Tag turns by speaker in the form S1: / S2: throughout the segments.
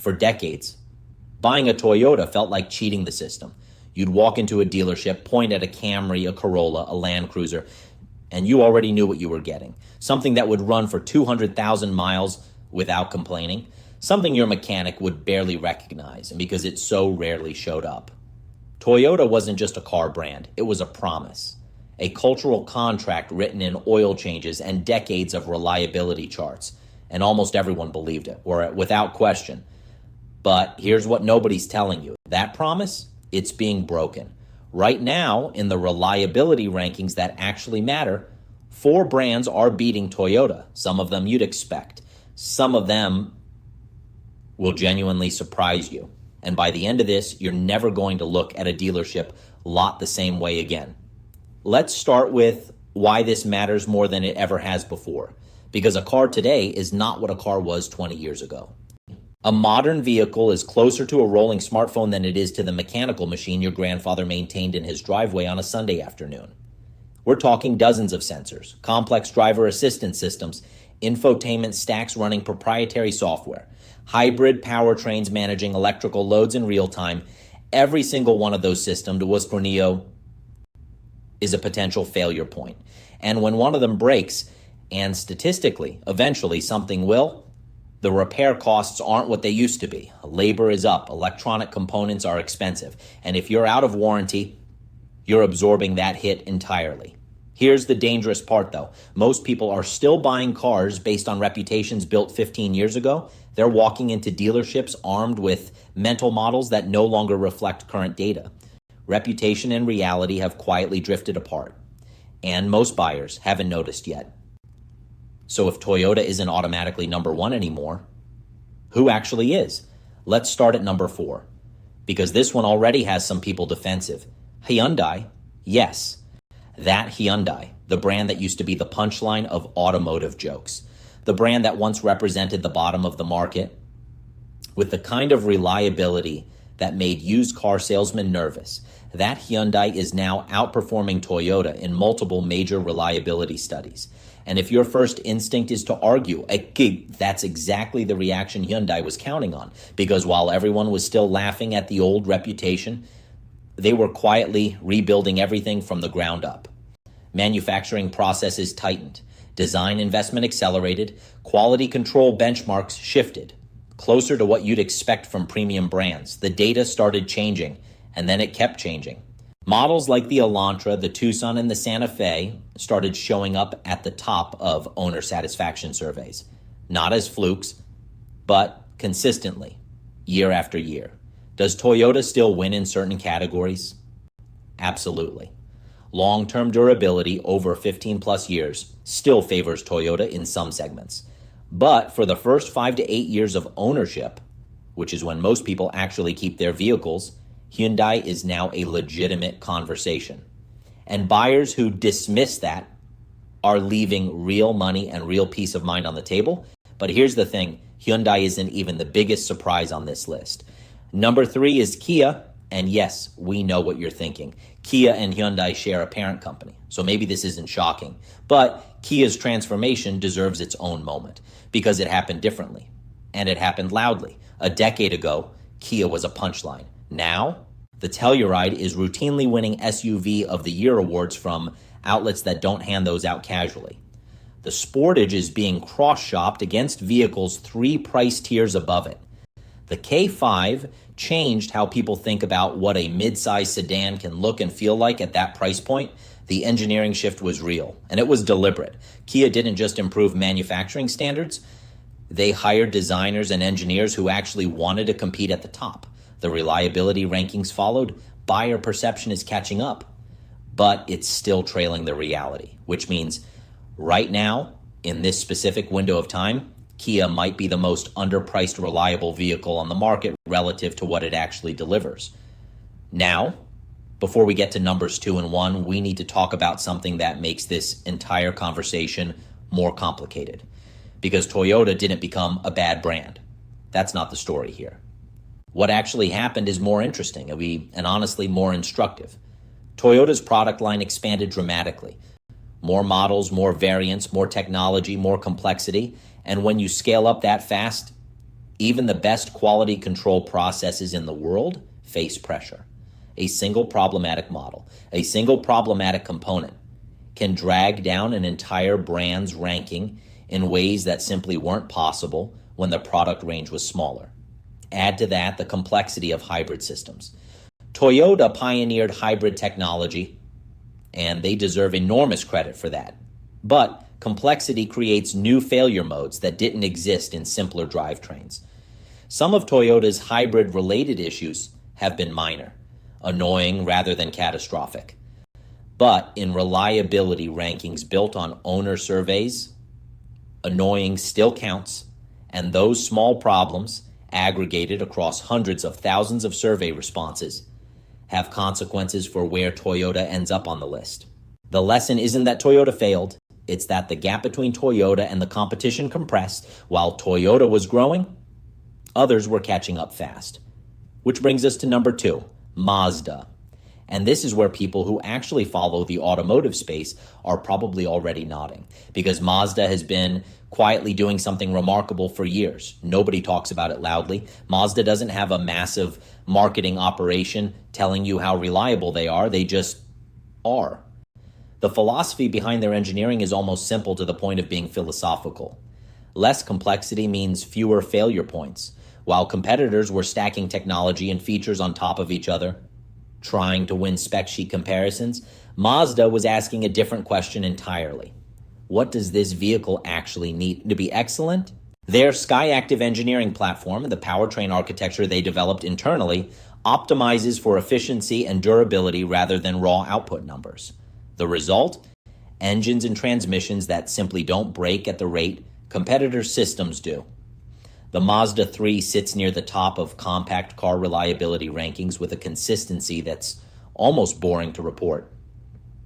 S1: For decades, buying a Toyota felt like cheating the system. You'd walk into a dealership, point at a Camry, a Corolla, a Land Cruiser, and you already knew what you were getting. Something that would run for 200,000 miles without complaining. Something your mechanic would barely recognize, and because it so rarely showed up. Toyota wasn't just a car brand, it was a promise. A cultural contract written in oil changes and decades of reliability charts. And almost everyone believed it, or without question. But here's what nobody's telling you. That promise, it's being broken. Right now, in the reliability rankings that actually matter, 4 brands are beating Toyota. Some of them you'd expect. Some of them will genuinely surprise you. And by the end of this, you're never going to look at a dealership lot the same way again. Let's start with why this matters more than it ever has before. Because a car today is not what a car was 20 years ago. A modern vehicle is closer to a rolling smartphone than it is to the mechanical machine your grandfather maintained in his driveway on a Sunday afternoon. We're talking dozens of sensors, complex driver assistance systems, infotainment stacks running proprietary software, hybrid powertrains managing electrical loads in real time. Every single one of those systems was for Neo is a potential failure point. And when one of them breaks, and statistically, eventually something will, the repair costs aren't what they used to be. Labor is up, electronic components are expensive, and if you're out of warranty, you're absorbing that hit entirely. Here's the dangerous part though. Most people are still buying cars based on reputations built 15 years ago. They're walking into dealerships armed with mental models that no longer reflect current data. Reputation and reality have quietly drifted apart, and most buyers haven't noticed yet. So if Toyota isn't automatically number 1 anymore, who actually is? Let's start at number 4, because this one already has some people defensive. Hyundai, yes, that Hyundai, the brand that used to be the punchline of automotive jokes, the brand that once represented the bottom of the market, with the kind of reliability that made used car salesmen nervous. That Hyundai is now outperforming Toyota in multiple major reliability studies. And if your first instinct is to argue, that's exactly the reaction Hyundai was counting on. Because while everyone was still laughing at the old reputation, they were quietly rebuilding everything from the ground up. Manufacturing processes tightened, design investment accelerated, quality control benchmarks shifted, closer to what you'd expect from premium brands. The data started changing, and then it kept changing. Models like the Elantra, the Tucson, and the Santa Fe started showing up at the top of owner satisfaction surveys. Not as flukes, but consistently, year after year. Does Toyota still win in certain categories? Absolutely. Long-term durability over 15 plus years still favors Toyota in some segments. But for the first 5 to 8 years of ownership, which is when most people actually keep their vehicles, Hyundai is now a legitimate conversation. And buyers who dismiss that are leaving real money and real peace of mind on the table. But here's the thing, Hyundai isn't even the biggest surprise on this list. Number 3 is Kia, and yes, we know what you're thinking. Kia and Hyundai share a parent company, so maybe this isn't shocking. But Kia's transformation deserves its own moment, because it happened differently, and it happened loudly. A decade ago, Kia was a punchline. Now, the Telluride is routinely winning SUV of the Year awards from outlets that don't hand those out casually. The Sportage is being cross-shopped against vehicles 3 price tiers above it. The K5 changed how people think about what a mid-size sedan can look and feel like at that price point. The engineering shift was real, and it was deliberate. Kia didn't just improve manufacturing standards. They hired designers and engineers who actually wanted to compete at the top. The reliability rankings followed. Buyer perception is catching up, but it's still trailing the reality, which means right now, in this specific window of time, Kia might be the most underpriced reliable vehicle on the market relative to what it actually delivers. Now, before we get to numbers 2 and 1, we need to talk about something that makes this entire conversation more complicated. Because Toyota didn't become a bad brand. That's not the story here. What actually happened is more interesting and honestly more instructive. Toyota's product line expanded dramatically. More models, more variants, more technology, more complexity. And when you scale up that fast, Even the best quality control processes in the world face pressure. A single problematic model, a single problematic component can drag down an entire brand's ranking in ways that simply weren't possible when the product range was smaller. Add to that the complexity of hybrid systems. Toyota pioneered hybrid technology, and they deserve enormous credit for that. But complexity creates new failure modes that didn't exist in simpler drivetrains. Some of Toyota's hybrid-related issues have been minor, annoying rather than catastrophic. But in reliability rankings built on owner surveys, annoying still counts, and those small problems, aggregated across hundreds of thousands of survey responses, have consequences for where Toyota ends up on the list. The lesson isn't that Toyota failed, it's that the gap between Toyota and the competition compressed. While Toyota was growing, others were catching up fast. Which brings us to number 2, Mazda. And this is where people who actually follow the automotive space are probably already nodding, because Mazda has been quietly doing something remarkable for years. Nobody talks about it loudly. Mazda doesn't have a massive marketing operation telling you how reliable they are. They just are. The philosophy behind their engineering is almost simple to the point of being philosophical. Less complexity means fewer failure points. While competitors were stacking technology and features on top of each other, trying to win spec sheet comparisons, Mazda was asking a different question entirely. What does this vehicle actually need to be excellent? Their SkyActiv engineering platform, the powertrain architecture they developed internally, optimizes for efficiency and durability rather than raw output numbers. The result? Engines and transmissions that simply don't break at the rate competitor systems do. The Mazda 3 sits near the top of compact car reliability rankings with a consistency that's almost boring to report.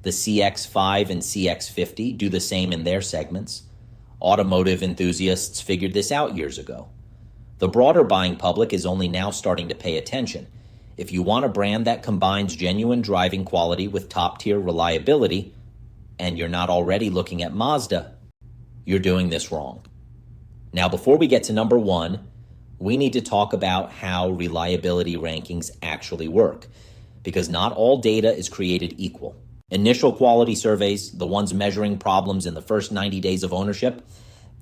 S1: The CX-5 and CX-50 do the same in their segments. Automotive enthusiasts figured this out years ago. The broader buying public is only now starting to pay attention. If you want a brand that combines genuine driving quality with top-tier reliability, and you're not already looking at Mazda, you're doing this wrong. Now, before we get to number 1, we need to talk about how reliability rankings actually work, because not all data is created equal. Initial quality surveys, the ones measuring problems in the first 90 days of ownership,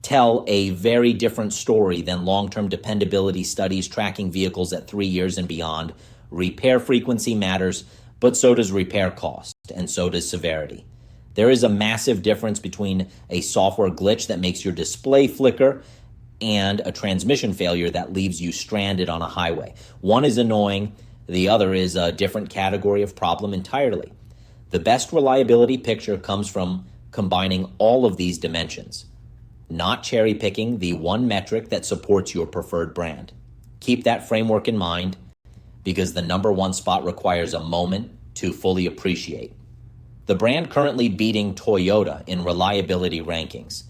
S1: tell a very different story than long-term dependability studies tracking vehicles at 3 years and beyond. Repair frequency matters, but so does repair cost, and so does severity. There is a massive difference between a software glitch that makes your display flicker and a transmission failure that leaves you stranded on a highway. One is annoying, the other is a different category of problem entirely. The best reliability picture comes from combining all of these dimensions, not cherry-picking the one metric that supports your preferred brand. Keep that framework in mind, because the number 1 spot requires a moment to fully appreciate. The brand currently beating Toyota in reliability rankings,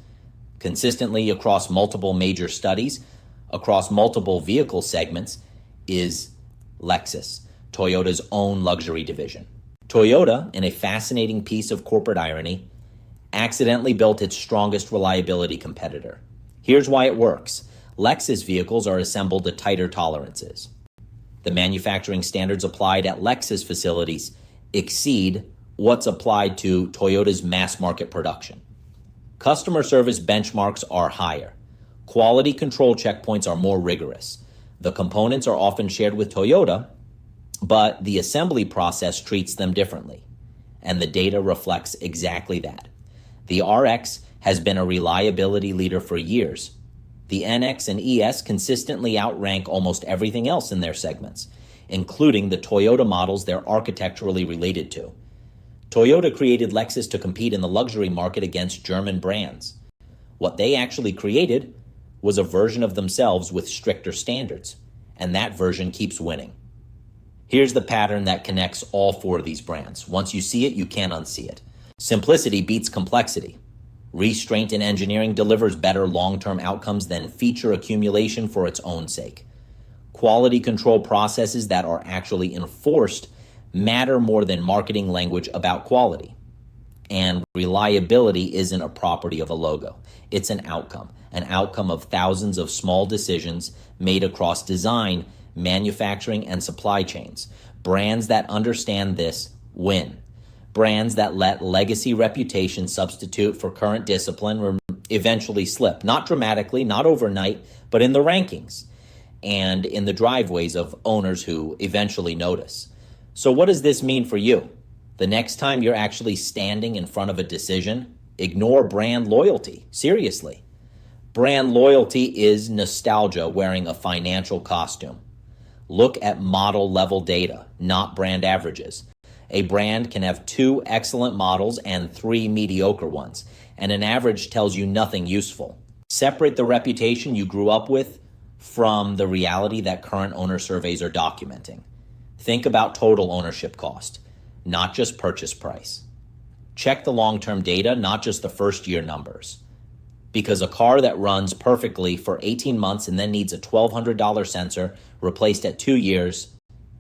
S1: consistently across multiple major studies, across multiple vehicle segments, is Lexus, Toyota's own luxury division. Toyota, in a fascinating piece of corporate irony, accidentally built its strongest reliability competitor. Here's why it works. Lexus vehicles are assembled to tighter tolerances. The manufacturing standards applied at Lexus facilities exceed what's applied to Toyota's mass market production. Customer service benchmarks are higher. Quality control checkpoints are more rigorous. The components are often shared with Toyota, but the assembly process treats them differently. And the data reflects exactly that. The RX has been a reliability leader for years. The NX and ES consistently outrank almost everything else in their segments, including the Toyota models they're architecturally related to. Toyota created Lexus to compete in the luxury market against German brands. What they actually created was a version of themselves with stricter standards, and that version keeps winning. Here's the pattern that connects all 4 of these brands. Once you see it, you can't unsee it. Simplicity beats complexity. Restraint in engineering delivers better long-term outcomes than feature accumulation for its own sake. Quality control processes that are actually enforced matter more than marketing language about quality. And reliability isn't a property of a logo. It's an outcome of thousands of small decisions made across design, manufacturing, and supply chains. Brands that understand this win. Brands that let legacy reputation substitute for current discipline eventually slip. Not dramatically, not overnight, but in the rankings and in the driveways of owners who eventually notice. So what does this mean for you? The next time you're actually standing in front of a decision, ignore brand loyalty. Seriously. Brand loyalty is nostalgia wearing a financial costume. Look at model level data, not brand averages. A brand can have 2 excellent models and 3 mediocre ones, and an average tells you nothing useful. Separate the reputation you grew up with from the reality that current owner surveys are documenting. Think about total ownership cost, not just purchase price. Check the long-term data, not just the first-year numbers. Because a car that runs perfectly for 18 months and then needs a $1,200 sensor replaced at 2 years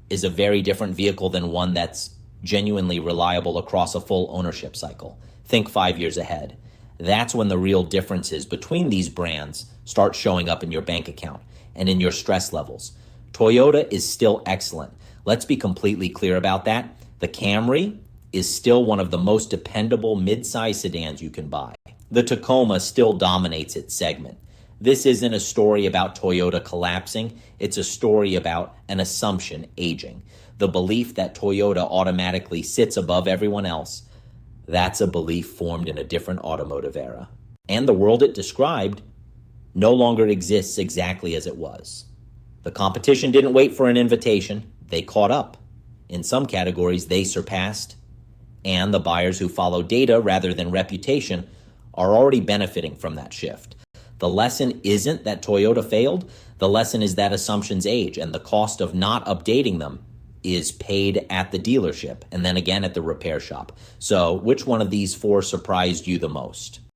S1: is a very different vehicle than one that's genuinely reliable across a full ownership cycle. Think 5 years ahead. That's when the real differences between these brands start showing up in your bank account and in your stress levels. Toyota is still excellent. Let's be completely clear about that. The Camry is still one of the most dependable mid-size sedans you can buy. The Tacoma still dominates its segment. This isn't a story about Toyota collapsing. It's a story about an assumption aging. The belief that Toyota automatically sits above everyone else, that's a belief formed in a different automotive era. And the world it described no longer exists exactly as it was. The competition didn't wait for an invitation. They caught up. In some categories, they surpassed. And the buyers who follow data rather than reputation are already benefiting from that shift. The lesson isn't that Toyota failed. The lesson is that assumptions age, and the cost of not updating them is paid at the dealership and then again at the repair shop. So which one of these 4 surprised you the most?